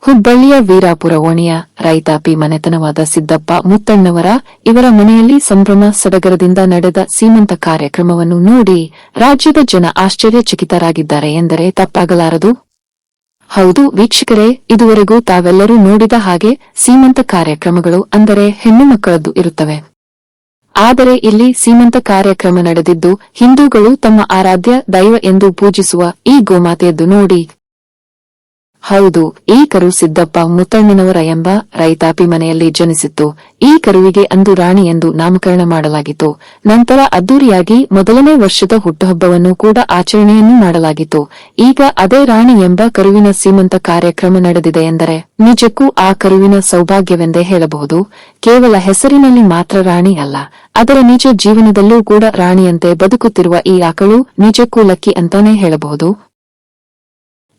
ಹುಬ್ಬಳ್ಳಿಯ ವೀರಾಪುರ ಓಣಿಯ ರೈತಾಪಿ ಮನೆತನವಾದ ಸಿದ್ದಪ್ಪ ಮುತ್ತಣ್ಣವರ ಇವರ ಮನೆಯಲ್ಲಿ ಸಂಭ್ರಮ ಸಡಗರದಿಂದ ನಡೆದ ಸೀಮಂತ ಕಾರ್ಯಕ್ರಮವನ್ನು ನೋಡಿ ರಾಜ್ಯದ ಜನ ಆಶ್ಚರ್ಯಚಕಿತರಾಗಿದ್ದಾರೆ ಎಂದರೆ ತಪ್ಪಾಗಲಾರದು. ಹೌದು ವೀಕ್ಷಕರೇ, ಇದುವರೆಗೂ ತಾವೆಲ್ಲರೂ ನೋಡಿದ ಹಾಗೆ ಸೀಮಂತ ಕಾರ್ಯಕ್ರಮಗಳು ಅಂದರೆ ಹೆಣ್ಣು ಮಕ್ಕಳದ್ದು ಇರುತ್ತವೆ. ಆದರೆ ಇಲ್ಲಿ ಸೀಮಂತ ಕಾರ್ಯಕ್ರಮ ನಡೆದಿದ್ದು ಹಿಂದೂಗಳು ತಮ್ಮ ಆರಾಧ್ಯ ದೈವ ಎಂದು ಪೂಜಿಸುವ ಈ ಗೋಮಾತೆಯದ್ದು ನೋಡಿ. ಹೌದು, ಈ ಕರು ಸಿದ್ದಪ್ಪ ಮುತ್ತಣ್ಣನವರ ಎಂಬ ರೈತಾಪಿ ಮನೆಯಲ್ಲಿ ಜನಿಸಿತ್ತು. ಈ ಕರುವಿಗೆ ಅಂದು ರಾಣಿ ಎಂದು ನಾಮಕರಣ ಮಾಡಲಾಗಿತ್ತು. ನಂತರ ಅದ್ದೂರಿಯಾಗಿ ಮೊದಲನೇ ವರ್ಷದ ಹುಟ್ಟುಹಬ್ಬವನ್ನು ಕೂಡ ಆಚರಣೆಯನ್ನು ಮಾಡಲಾಗಿತ್ತು. ಈಗ ಅದೇ ರಾಣಿ ಎಂಬ ಕರುವಿನ ಸೀಮಂತ ಕಾರ್ಯಕ್ರಮ ನಡೆದಿದೆ ಎಂದರೆ ನಿಜಕ್ಕೂ ಆ ಕರುವಿನ ಸೌಭಾಗ್ಯವೆಂದೇ ಹೇಳಬಹುದು. ಕೇವಲ ಹೆಸರಿನಲ್ಲಿ ಮಾತ್ರ ರಾಣಿ ಅಲ್ಲ, ಅದರ ನಿಜ ಜೀವನದಲ್ಲೂ ಕೂಡ ರಾಣಿಯಂತೆ ಬದುಕುತ್ತಿರುವ ಈ ಆಕಳು ನಿಜಕ್ಕೂ ಲಕ್ಕಿ ಅಂತಾನೇ ಹೇಳಬಹುದು.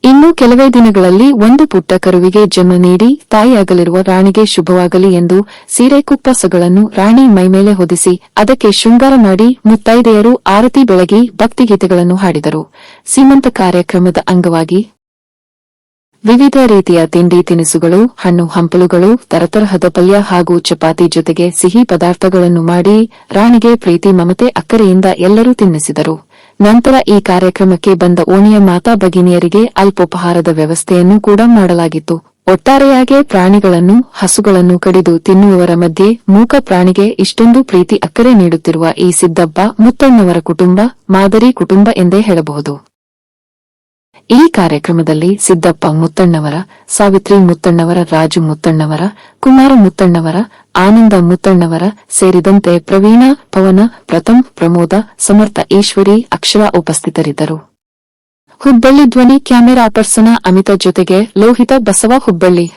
ಇನ್ನು ಕೆಲವೇ ದಿನಗಳಲ್ಲಿ ಒಂದು ಪುಟ್ಟ ಕರುವಿಗೆ ಜನ್ಮ ನೀಡಿ ತಾಯಿಯಾಗಲಿರುವ ರಾಣಿಗೆ ಶುಭವಾಗಲಿ ಎಂದು ಸೀರೆ ಕುಪ್ಪಸಗಳನ್ನು ರಾಣಿ ಮೈಮೇಲೆ ಹೊದಿಸಿ ಅದಕ್ಕೆ ಶೃಂಗಾರ ಮಾಡಿ ಮುತ್ತೈದೆಯರು ಆರತಿ ಬೆಳಗಿ ಭಕ್ತಿಗೀತೆಗಳನ್ನು ಹಾಡಿದರು. ಸೀಮಂತ ಕಾರ್ಯಕ್ರಮದ ಅಂಗವಾಗಿ ವಿವಿಧ ರೀತಿಯ ತಿಂಡಿ ತಿನಿಸುಗಳು, ಹಣ್ಣು ಹಂಪಲುಗಳು, ತರತರಹದ ಪಲ್ಯ ಹಾಗೂ ಚಪಾತಿ ಜೊತೆಗೆ ಸಿಹಿ ಪದಾರ್ಥಗಳನ್ನು ಮಾಡಿ ರಾಣಿಗೆ ಪ್ರೀತಿ ಮಮತೆ ಅಕ್ಕರೆಯಿಂದ ಎಲ್ಲರೂ ತಿನ್ನಿಸಿದರು. ನಂತರ ಈ ಕಾರ್ಯಕ್ರಮಕ್ಕೆ ಬಂದ ಓಣಿಯ ಮಾತಾ ಭಗಿನಿಯರಿಗೆ ಅಲ್ಪೋಪಹಾರದ ವ್ಯವಸ್ಥೆಯನ್ನು ಕೂಡ ಮಾಡಲಾಗಿತ್ತು. ಒಟ್ಟಾರೆಯಾಗಿ ಪ್ರಾಣಿಗಳನ್ನು ಹಸುಗಳನ್ನು ಕಡಿದು ತಿನ್ನುವವರ ಮಧ್ಯೆ ಮೂಕ ಪ್ರಾಣಿಗೆ ಇಷ್ಟೊಂದು ಪ್ರೀತಿ ಅಕ್ಕರೆ ನೀಡುತ್ತಿರುವ ಈ ಸಿದ್ದಪ್ಪ ಮುತ್ತಣ್ಣವರ ಕುಟುಂಬ ಮಾದರಿ ಕುಟುಂಬ ಎಂದೇ ಹೇಳಬಹುದು. ಈ ಕಾರ್ಯಕ್ರಮದಲ್ಲಿ ಸಿದ್ದಪ್ಪ ಮುತ್ತಣ್ಣವರ, ಸಾವಿತ್ರಿ ಮುತ್ತಣ್ಣವರ, ರಾಜು ಮುತ್ತಣ್ಣವರ, ಕುಮಾರ ಮುತ್ತಣ್ಣವರ, ಆನಂದ ಮುತ್ತಣ್ಣವರ ಸೇರಿದಂತೆ ಪ್ರವೀಣ, ಪವನ, ಪ್ರಥಮ್, ಪ್ರಮೋದ, ಸಮರ್ಥ, ಈಶ್ವರಿ, ಅಕ್ಷರ ಉಪಸ್ಥಿತರಿದ್ದರು. ಹುಬ್ಬಳ್ಳಿ ಧ್ವನಿ ಕ್ಯಾಮೆರಾ ಪರ್ಸನ ಅಮಿತ ಜೊತೆಗೆ ಲೋಹಿತ ಬಸವ, ಹುಬ್ಬಳ್ಳಿ.